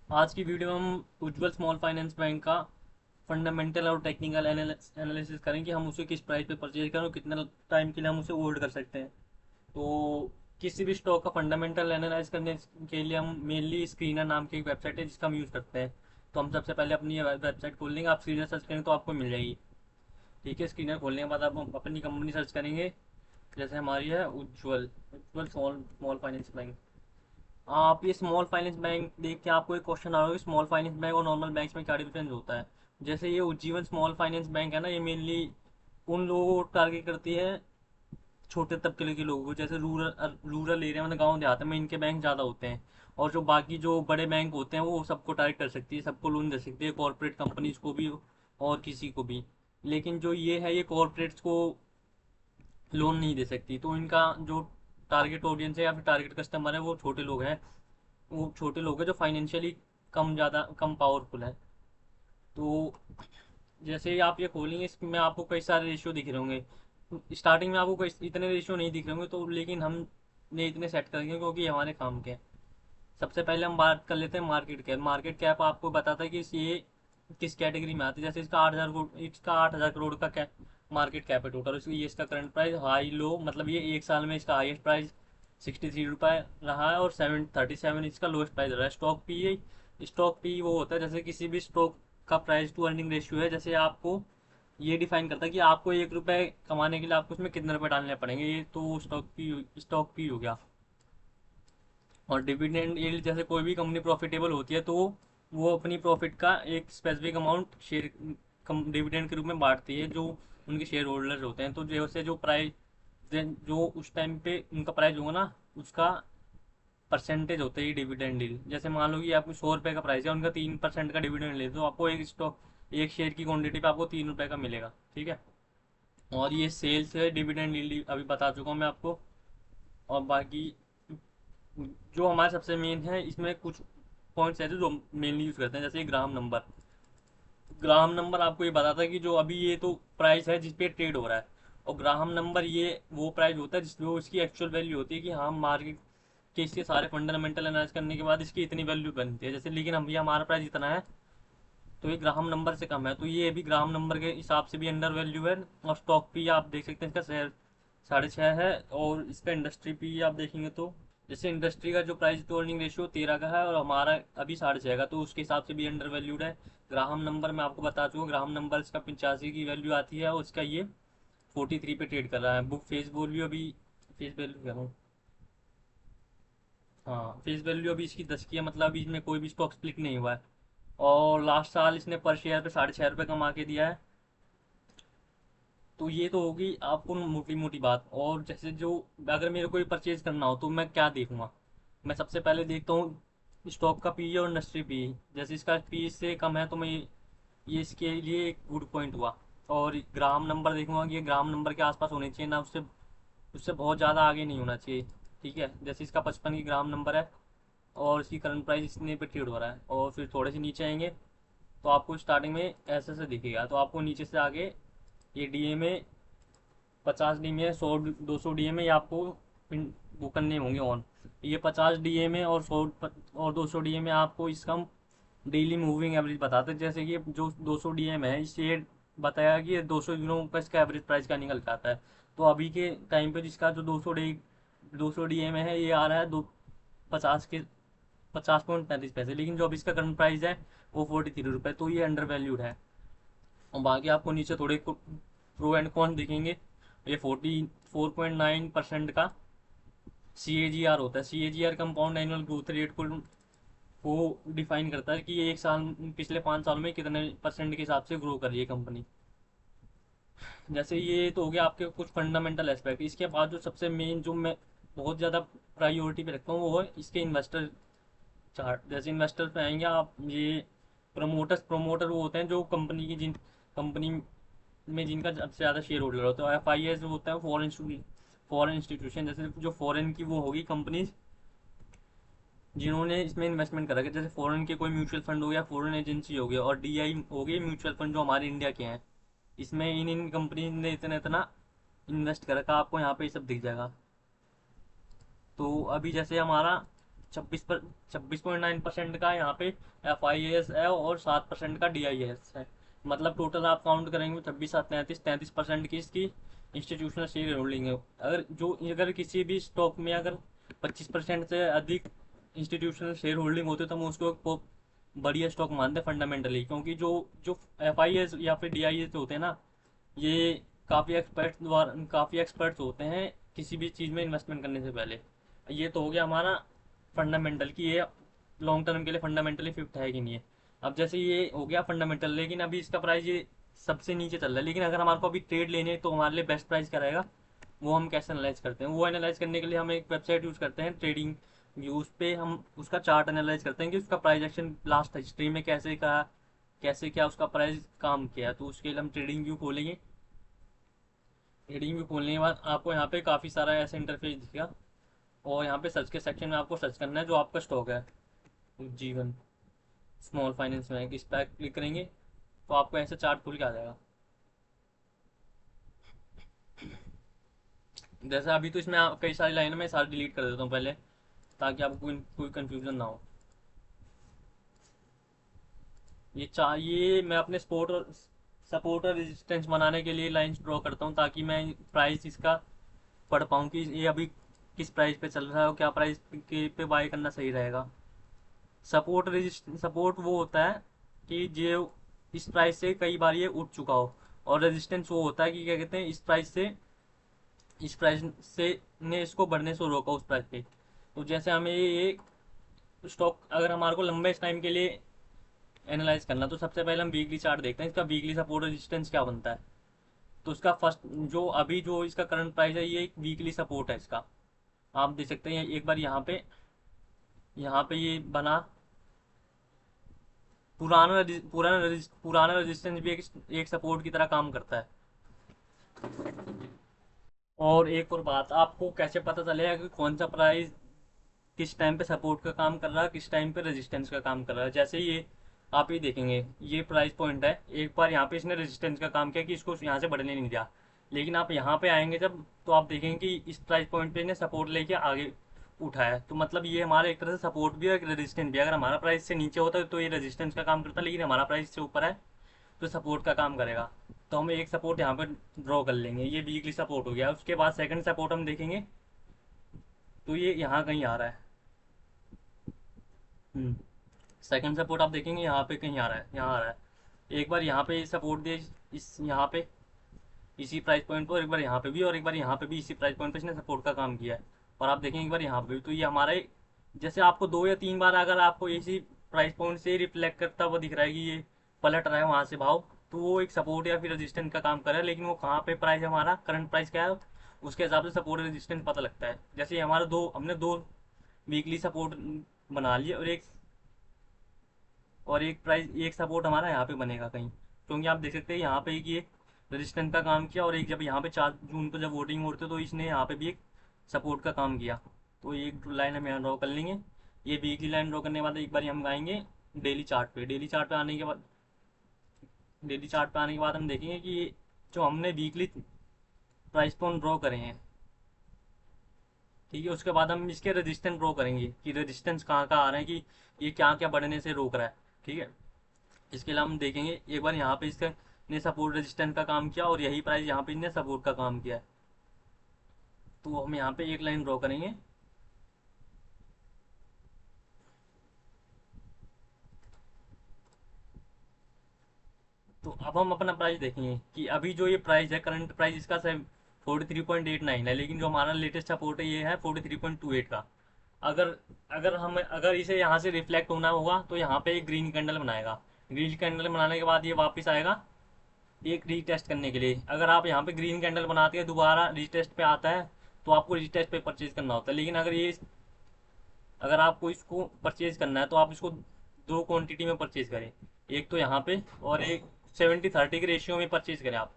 आज की वीडियो में हम उज्ज्वल स्मॉल फाइनेंस बैंक का फंडामेंटल और टेक्निकल एनालिसिस करें कि हम उसे किस प्राइस पे परचेज करें और कितने टाइम के लिए हम उसे होल्ड कर सकते हैं। तो किसी भी स्टॉक का फंडामेंटल एनालाइज करने के लिए हम मेनली स्क्रीनर नाम की एक वेबसाइट है जिसका हम यूज़ करते हैं। तो हम सबसे पहले अपनी वेबसाइट खोल लेंगे, आप स्क्रीनर सर्च करेंगे तो आपको मिल जाएगी। ठीक है, स्क्रीनर खोलने के बाद आप अपनी कंपनी सर्च करेंगे। जैसे हमारी है उज्ज्वल उज्ज्वल स्मॉल स्मॉल फाइनेंस बैंक। आप ये स्मॉल फाइनेंस बैंक देख के आपको एक क्वेश्चन आ रहा होगा, स्मॉल फाइनेंस बैंक और नॉर्मल बैंक्स में क्या डिफरेंस होता है। जैसे ये उज्जीवन स्मॉल फाइनेंस बैंक है ना, ये मेनली उन लोगों को टारगेट करती है, छोटे तबके के लोगों को, जैसे रूरल रूरल एरिया में, गाँव देहात में इनके बैंक ज़्यादा होते हैं। और जो बाकी जो बड़े बैंक होते हैं वो सबको टारगेट कर सकती है, सबको लोन दे सकती है, कॉर्पोरेट कंपनीज को भी और किसी को भी। लेकिन जो ये है, ये कॉर्पोरेट्स को लोन नहीं दे सकती। तो इनका जो टारगेट ऑडियंस है या फिर टारगेट कस्टमर है वो छोटे लोग हैं। वो छोटे लोग हैं जो फाइनेंशियली कम, ज़्यादा कम पावरफुल है। तो जैसे ही आप ये खोलेंगे, इसमें आपको कई सारे रेशियो दिख रहे होंगे। स्टार्टिंग में आपको कई इतने रेशियो नहीं दिख रहे होंगे, तो लेकिन हमने इतने सेट करेंगे क्योंकि ये हमारे काम के हैं। सबसे पहले हम बात कर लेते हैं मार्केट कैप। मार्केट कैप आपको बताता है कि ये किस कैटेगरी में आती है। जैसे इसका 8,000 करोड़ का मार्केट कैप है टोटल। ये इसका करंट प्राइस हाई लो, मतलब ये एक साल में इसका हाईएस्ट प्राइस 63 रुपये रहा है और 737 इसका लोएस्ट प्राइस रहा है। स्टॉक पी वो होता है, जैसे किसी भी स्टॉक का प्राइस टू अर्निंग रेशियो है। जैसे आपको ये डिफाइन करता है कि आपको 1 रुपये कमाने के लिए आपको उसमें कितने रुपए डालने पड़ेंगे। ये तो स्टॉक पी हो गया। और डिविडेंड यील्ड, जैसे कोई भी कंपनी प्रॉफिटेबल होती है तो वो अपनी प्रॉफिट का एक स्पेसिफिक अमाउंट शेयर डिविडेंड के रूप में बांटती है, जो उनके शेयर होल्डर्स होते हैं। तो जैसे जो प्राइस, जो उस टाइम पे उनका प्राइस होगा ना, उसका परसेंटेज होता है ये डिविडेंड यील्ड। जैसे मान लो कि आपको 100 रुपये का प्राइस है, उनका 3% का डिविडेंड ले, तो आपको एक शेयर की क्वांटिटी पे आपको 3 रुपये का मिलेगा। ठीक है। और ये सेल्स है, डिविडेंड यील्ड अभी बता चुका हूँ मैं आपको। और बाकी जो हमारे सबसे मेन है, इसमें कुछ पॉइंट्स ऐसे जो मेनली यूज करते हैं, जैसे ग्राम नंबर। ग्राम नंबर आपको ये बताता है कि जो अभी ये तो प्राइस है जिस पे ट्रेड हो रहा है। और ग्राम नंबर ये वो प्राइस होता है जिस जो इसकी एक्चुअल वैल्यू होती है, कि हाँ मार्केट के इसके सारे फंडामेंटल एनालाइज करने के बाद इसकी इतनी वैल्यू बनती है। जैसे लेकिन हम ये हमारा प्राइस इतना है, तो ये ग्राम नंबर से कम है, तो ये भी ग्राम नंबर के हिसाब से भी अंडर वैल्यू है। और स्टॉक पी आप देख सकते हैं, इसका शेयर 6.5 है। और इसका इंडस्ट्री पी आप देखेंगे तो, जैसे इंडस्ट्री का जो प्राइस टू अर्निंग रेशियो 13 का है और हमारा अभी 6.5 का, तो उसके हिसाब से भी अंडर वैल्यूड है। ग्राहम नंबर मैं आपको बता चुका, ग्राहम नंबर इसका 85 की वैल्यू आती है और इसका ये 43 पे ट्रेड कर रहा है। बुक फेस वैल्यू अभी, फेस वैल्यू कह रहा हूँ, हाँ फेस वैल्यू अभी इसकी 10 की है, मतलब अभी इसमें कोई भी स्टॉक स्प्लिट नहीं हुआ है। और लास्ट साल इसने पर शेयर पे 6.5 रुपये कमा के दिया है। तो ये तो होगी आपको मोटी मोटी बात। और जैसे जो, अगर मेरे को परचेज करना हो तो मैं क्या देखूंगा। मैं सबसे पहले देखता हूँ स्टॉक का पी और इंडस्ट्री पी। जैसे इसका पी से कम है तो मैं ये इसके लिए एक गुड पॉइंट हुआ। और ग्राम नंबर देखूंगा कि ये ग्राम नंबर के आसपास होने चाहिए ना, उससे उससे बहुत ज़्यादा आगे नहीं होना चाहिए। ठीक है, जैसे इसका 55 की ग्राम नंबर है और इसकी करंट प्राइस इतने पे ट्रेड हो रहा है। और फिर थोड़े से नीचे आएंगे तो आपको स्टार्टिंग में ऐसे से दिखेगा, तो आपको नीचे से आगे ये डी ए में 50 डी में, 100 200 डी में, ये आपको वो करने होंगे ऑन। ये 50 डी में और 100 और 200 डी में आपको इसका डेली मूविंग एवरेज बताते हैं। जैसे कि ये जो 200 डी है, इससे बताया कि ये 200 दिनों का इसका एवरेज प्राइस का निकल के आता है। तो अभी के टाइम पे जिसका जो 200 डी में है, ये आ रहा है दो 50 के 50.35 पैसे। लेकिन जो अभी इसका करंट प्राइस है वो 43 रुपये, तो ये अंडर वैल्यूड है। और बाकी आपको नीचे थोड़े प्रो एंड कॉन दिखेंगे। ये 44.9% का CAGR होता है। CAGR compound annual growth rate को डिफाइन करता है कि ये एक साल, पिछले 5 साल में कितने परसेंट के हिसाब से ग्रो कर रही है कंपनी। जैसे ये तो हो गया आपके कुछ फंडामेंटल एस्पेक्ट। इसके बाद जो सबसे मेन, जो मैं बहुत ज़्यादा प्रायोरिटी पे रखता हूँ, वो है इसके इन्वेस्टर चार्ट। जैसे इन्वेस्टर पे आएंगे आप, ये प्रमोटर वो होते हैं जो कंपनी में जिनका सबसे ज़्यादा शेयर होल्डर होता है। FIS जो होता है फॉरेन इंस्टीट्यूशन, जैसे जो फॉरेन की वो होगी कंपनीज जिन्होंने इसमें इन्वेस्टमेंट करा है। जैसे फॉरेन के कोई म्यूचुअल फंड हो गया, फॉरेन एजेंसी हो गया, और DI हो गई म्यूचुअल फंड जो हमारे इंडिया के हैं। इसमें इन इन कंपनी ने इतना इतना इन्वेस्ट कर रखा, आपको यहाँ पे ये सब दिख जाएगा। तो अभी जैसे हमारा 26.9% का यहाँ पे FIAS है और 7% का DIAS है। मतलब टोटल आप काउंट करेंगे 26 7 33 33% की इसकी इंस्टीट्यूशनल शेयर होल्डिंग है। अगर किसी भी स्टॉक में अगर 25% से अधिक इंस्टीट्यूशनल शेयर होल्डिंग होते तो हम उसको एक बढ़िया स्टॉक मानते हैं फंडामेंटली, क्योंकि जो जो FIAs या फिर DIAs होते हैं ना, ये काफ़ी एक्सपर्ट्स होते हैं किसी भी चीज़ में इन्वेस्टमेंट करने से पहले। ये तो हो गया हमारा फंडामेंटल कि ये लॉन्ग टर्म के लिए फंडामेंटली फिट है कि नहीं है। अब जैसे ये हो गया फंडामेंटल, लेकिन अभी इसका प्राइस ये सबसे नीचे चल रहा है, लेकिन अगर हमारे को अभी ट्रेड लेने हैं तो हमारे लिए बेस्ट प्राइस क्या रहेगा, वो हम कैसे एनालाइज करते हैं। वो एनालाइज करने के लिए हम एक वेबसाइट यूज़ करते हैं ट्रेडिंग व्यू। उस पर हम उसका चार्ट एनालाइज करते हैं कि उसका प्राइस एक्शन लास्ट हिस्ट्री में कैसे क्या उसका प्राइस काम किया। तो उसके लिए हम ट्रेडिंग व्यू खोलेंगे। ट्रेडिंग व्यू खोलने के बाद आपको यहाँ पे काफ़ी सारा ऐसा इंटरफेस दिखेगा, और यहाँ पे सर्च के सेक्शन में आपको सर्च करना है जो आपका स्टॉक है, जीवन स्मॉल फाइनेंस बैंक। इस पर क्लिक करेंगे तो आपको ऐसे चार्ट खुल के आ जाएगा। जैसे अभी तो इसमें कई सारी लाइन में सारी डिलीट कर देता हूँ पहले, ताकि आपको कोई कंफ्यूजन ना हो। ये मैं अपने सपोर्ट और रेजिस्टेंस बनाने के लिए लाइंस ड्रॉ करता हूँ, ताकि मैं प्राइस इसका पढ़ पाऊँ कि ये अभी किस प्राइस पे चल रहा है और क्या प्राइस के पे बाय करना सही रहेगा। सपोर्ट वो होता है कि जो इस प्राइस से कई बार ये उठ चुका हो, और रेजिस्टेंस वो होता है कि क्या कहते हैं, इस प्राइस से ने इसको बढ़ने से रोका उस प्राइस पे। तो जैसे हमें ये स्टॉक अगर हमारे को लंबे टाइम के लिए एनालाइज करना, तो सबसे पहले हम वीकली चार्ट देखते हैं इसका वीकली सपोर्ट रेजिस्टेंस क्या बनता है। तो इसका फर्स्ट जो इसका करंट प्राइस है, ये एक वीकली सपोर्ट है इसका। आप देख सकते हैं एक बार यहाँ पे ये बना। पुराना रेजिस्टेंस भी एक सपोर्ट की तरह काम करता है। और एक और बात, आपको कैसे पता चलेगा कि कौन सा प्राइस किस टाइम पे सपोर्ट का काम कर रहा है, किस टाइम पे रेजिस्टेंस का काम कर रहा है। जैसे ये आप ही देखेंगे, ये प्राइस पॉइंट है, एक बार यहाँ पे इसने रेजिस्टेंस का काम किया कि इसको यहाँ से बढ़ने नहीं दिया। लेकिन आप यहाँ पे आएंगे जब, तो आप देखेंगे कि इस प्राइस पॉइंट पे इसने सपोर्ट लेके आगे उठा है। तो मतलब ये हमारा एक तरह से सपोर्ट भी है, एक रेजिस्टेंस भी। अगर हमारा प्राइस से नीचे होता है तो ये रेजिस्टेंस का काम करता है, लेकिन हमारा प्राइस से ऊपर है तो सपोर्ट का काम करेगा। तो हम एक सपोर्ट यहाँ पर ड्रॉ कर लेंगे, ये वीकली सपोर्ट हो गया। उसके बाद सेकंड सपोर्ट हम देखेंगे तो ये यहाँ कहीं आ रहा है। सेकंड सपोर्ट आप देखेंगे यहाँ पे कहीं आ रहा है, यहाँ आ रहा है। एक बार यहाँ पे सपोर्ट दिए, इस यहाँ पे इसी प्राइस पॉइंट पर, एक बार यहाँ पे भी, और एक बार यहाँ पे भी इसी प्राइस पॉइंट पे इसने सपोर्ट का काम किया है। और आप देखेंगे एक बार यहाँ पे भी, तो ये हमारा जैसे आपको 2 या 3 बार अगर आपको इसी प्राइस पॉइंट से रिफ्लेक्ट करता हुआ दिख रहा है कि ये पलट रहा है वहाँ से भाव, तो वो एक सपोर्ट या फिर रेजिस्टेंस का काम कर रहा है। लेकिन वो कहाँ पे प्राइस है, हमारा करंट प्राइस क्या है, उसके हिसाब से सपोर्ट रेजिस्टेंस पता लगता है। जैसे हमारा हमने दो वीकली सपोर्ट बना लिए, और एक सपोर्ट हमारा यहाँ पे बनेगा कहीं, क्योंकि आप देख सकते हैं यहाँ पे कि एक रेजिस्टेंस का काम किया, और एक जब यहाँ पे 4 जून को जब वोटिंग हो रही थी तो इसने यहाँ पे भी एक सपोर्ट का काम किया। तो एक लाइन हम यहाँ ड्रॉ कर लेंगे। ये वीकली लाइन ड्रॉ करने के बाद एक बार हम आएंगे डेली चार्ट पे आने के बाद हम देखेंगे कि ये जो हमने वीकली प्राइस पॉइंट ड्रॉ करे हैं, ठीक है, उसके बाद हम इसके रेजिस्टेंस ड्रॉ करेंगे कि रेजिस्टेंस कहाँ कहाँ आ रहे हैं, कि ये क्या क्या बढ़ने से रोक रहा है। ठीक है, इसके लिए हम देखेंगे एक बार यहाँ पे इसका ने सपोर्ट रेजिस्टेंस का काम किया, और यही प्राइस यहाँ पे इसने सपोर्ट का काम किया है। तो हम यहाँ पे एक लाइन ड्रॉ करेंगे। तो अब हम अपना प्राइस देखेंगे कि अभी जो ये प्राइस है, करंट प्राइस इसका 43.89 है, लेकिन जो हमारा लेटेस्ट सपोर्ट है ये है 43.28 का। अगर अगर इसे यहाँ से रिफ्लेक्ट होना होगा तो यहाँ पे एक ग्रीन कैंडल बनाएगा। ग्रीन कैंडल बनाने के बाद ये वापस आएगा एक रीटेस्ट करने के लिए। अगर आप यहाँ पे ग्रीन कैंडल बनाते हैं दोबारा रीटेस्ट पे आता है, तो आपको रीटेस्ट पे परचेज करना होता है। लेकिन अगर आपको इसको परचेज करना है तो आप इसको 2 क्वांटिटी में परचेज करें, एक तो यहाँ पे और एक 70-30 के रेशियो में परचेज करें आप।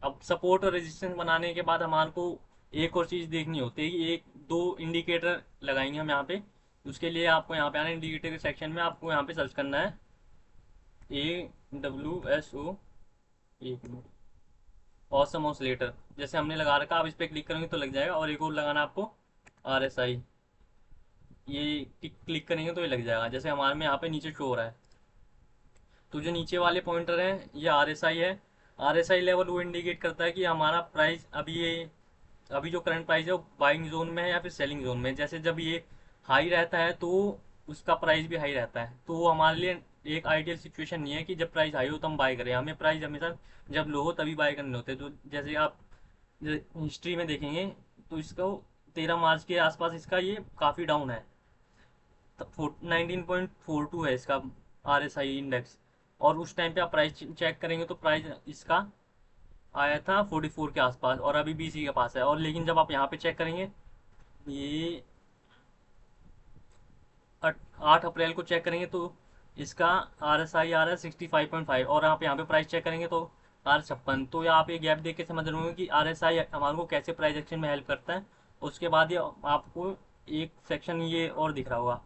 अब सपोर्ट और रेजिस्टेंस बनाने के बाद हमारे को एक और चीज़ देखनी होती है कि एक दो इंडिकेटर लगाएंगे हम यहाँ पे। उसके लिए आपको यहाँ पे आना है, इंडिकेटर के सेक्शन में आपको यहाँ पे सर्च करना है AWSO, एक मिनट, ऑसम ऑसिलेटर जैसे हमने लगा रखा, आप इस पर क्लिक करेंगे तो लग जाएगा। और एक और लगाना आपको, RSI, ये क्लिक करेंगे तो ये लग जाएगा, जैसे हमारे में यहाँ पे नीचे शो हो रहा है। तो जो नीचे वाले पॉइंटर हैं ये RSI है। RSI लेवल वो इंडिकेट करता है कि हमारा प्राइस अभी जो करंट प्राइस है वो बाइंग जोन में है या फिर सेलिंग जोन में है। जैसे जब ये हाई रहता है तो उसका प्राइस भी हाई रहता है, तो वो हमारे लिए एक आइडियल सिचुएशन नहीं है कि जब प्राइस हाई हो तो हम बाय करें। हमें प्राइस हमेशा जब लो हो तभी बाय करने होते हैं। तो जैसे आप हिस्ट्री में देखेंगे तो इसको 13 मार्च के आसपास इसका ये काफ़ी डाउन है, 19.42 है इसका RSI इंडेक्स। और उस टाइम पे आप प्राइस चेक करेंगे तो प्राइस इसका आया था 44 के आसपास, और अभी BC के पास है। और लेकिन जब आप यहाँ पे चेक करेंगे, ये 8 अप्रैल को चेक करेंगे तो इसका RSI आ रहा है 65.5, और आप यहाँ पे प्राइस चेक करेंगे तो R56। तो यहाँ आप ये गैप देख के समझ रहे होंगे कि RSI हमारे को कैसे प्राइस एक्शन में हेल्प करता है। उसके बाद ये आपको एक सेक्शन ये और दिख रहा होगा,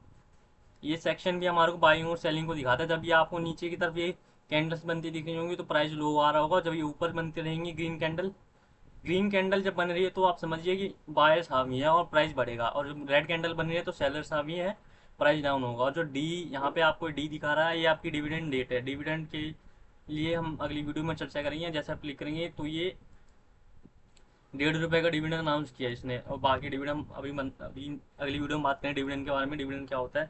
ये सेक्शन भी हमारे को बाइंग और सेलिंग को दिखाता है। जब ये आपको नीचे की तरफ ये कैंडल्स बनती दिख रही होंगी तो प्राइस लो आ रहा होगा। जब ये ऊपर बनती रहेंगी ग्रीन कैंडल जब बन रही है तो आप समझिए कि बायर्स हावी है और प्राइस बढ़ेगा, और जब रेड कैंडल बन रही है तो सेलर्स हावी है, प्राइस डाउन होगा। और जो डी यहाँ पे आपको डी दिखा रहा है ये आपकी डिविडेंड डेट है। डिविडेंड के लिए हम अगली वीडियो में चर्चा करेंगे। जैसे आप क्लिक करेंगे तो ये 1.5 रुपये का डिविडेंड अनाउंस किया इसने, और बाकी डिविडेंड अभी अगली वीडियो में बात करें डिविडेंड के बारे में, डिविडेंड क्या होता है।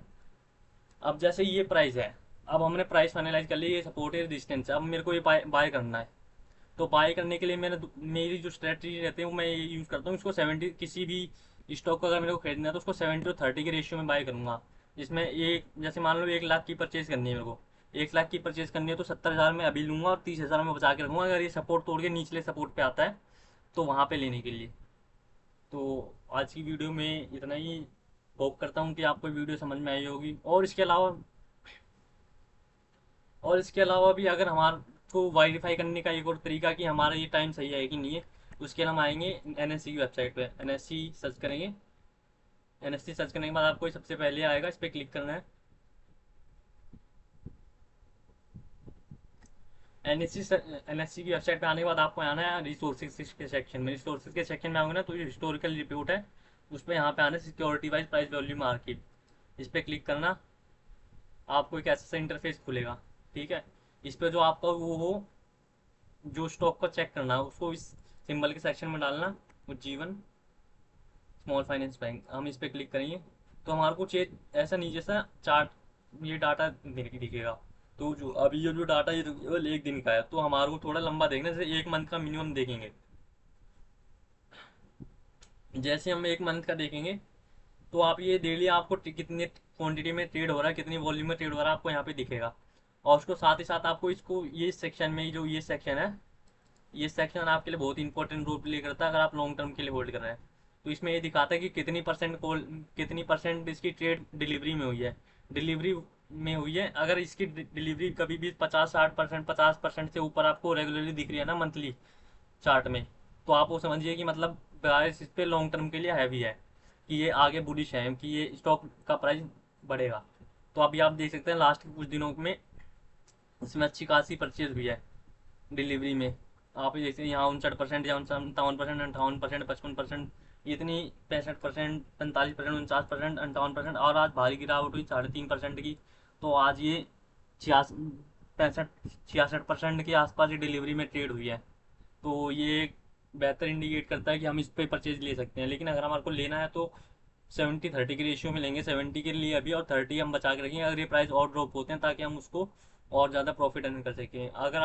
अब जैसे ये प्राइस है, अब हमने प्राइस फाइनलाइज कर ली, ये सपोर्ट है रेजिस्टेंस, अब मेरे को ये बाय करना है। तो बाय करने के लिए मेरी जो स्ट्रेटजी रहती है वो मैं ये यूज़ करता हूँ, इसको 70, किसी भी स्टॉक को अगर मेरे को खरीदना है तो उसको 70-30 के रेशियो में बाय करूँगा। जिसमें एक, जैसे मान लो 1 लाख की परचेज करनी है मेरे को, 1 लाख की परचेज करनी है तो 70,000 में अभी लूँगा और 30,000 में बचा के रखूँगा, अगर ये सपोर्ट तोड़ के निचले सपोर्ट पे आता है तो वहाँ पे लेने के लिए। तो आज की वीडियो में इतना ही। होप करता हूँ कि आपको वीडियो समझ में आई होगी। और इसके अलावा भी अगर हमारे को वेरीफाई करने का एक और तरीका कि हमारा ये टाइम सही है कि नहीं है, उसके लिए हम आएंगे NSE की वेबसाइट पे, NSE सर्च करेंगे। NSE सर्च करने के बाद आपको सबसे पहले आएगा, इस पर क्लिक करना है। NSE की वेबसाइट पे आने के बाद आपको आना है रिसोर्सेज के सेक्शन में। रिसोर्सेज के सेक्शन में आओगे ना तो ये हिस्टोरिकल रिपोर्ट है, उस पर यहाँ पे आना है security wise price value market, इस पर क्लिक करना। आपको एक ऐसा इंटरफेस खुलेगा, ठीक है। इस पे जो आपका वो हो, जो स्टॉक को चेक करना है उसको इस सिंबल के सेक्शन में डालना, उज्जीवन स्मॉल फाइनेंस बैंक, हम इस पर क्लिक करेंगे तो हमारे को चेक ऐसा नीचे सा चार्ट, ये डाटा दिखेगा। तो जो अभी ये जो डाटा ये केवल एक दिन का है, तो हमारे को थोड़ा लंबा देखना है, जैसे 1 मंथ का मिनिमम देखेंगे। जैसे हम 1 मंथ का देखेंगे तो आप ये डेली आपको कितने क्वांटिटी में ट्रेड हो रहा है, कितनी वॉल्यूम में ट्रेड हो रहा है, आपको यहाँ पे दिखेगा। और उसको साथ ही साथ आपको इसको ये सेक्शन में, जो ये सेक्शन है, ये सेक्शन आपके लिए बहुत इंपॉर्टेंट रोल प्ले करता है अगर आप लॉन्ग टर्म के लिए होल्ड कर रहे हैं। तो इसमें ये दिखाता है कि कितनी परसेंट इसकी ट्रेड डिलीवरी में हुई है। डिलीवरी में हुई है, अगर इसकी डिलीवरी कभी भी 50-60%, 50% से ऊपर आपको रेगुलरली दिख रही है ना मंथली चार्ट में, तो आप वो समझिए कि मतलब प्राइस इस पे लॉन्ग टर्म के लिए हैवी है, कि ये आगे बुलिश है, कि ये स्टॉक का प्राइस बढ़ेगा। तो अभी आप देख सकते हैं लास्ट कुछ दिनों में इसमें अच्छी खासी परचेज हुई है डिलीवरी में। आप जैसे यहाँ 59% या 57%, 58%, 55%, इतनी 65%, 45%, 49%, 58%, और आज भारी गिरावट हुई 3.5% की। तो आज ये 65-66% के आसपास ये डिलीवरी में ट्रेड हुई है। तो ये एक बेहतर इंडिकेट करता है कि हम इस पे परचेज ले सकते हैं। लेकिन अगर हमारे को लेना है तो 70-30 के रेशियो में लेंगे, 70 के लिए अभी और 30 हम बचा के रखेंगे अगर ये प्राइस और ड्रॉप होते हैं, ताकि हम उसको और ज़्यादा प्रॉफिट अर्न कर सकें। अगर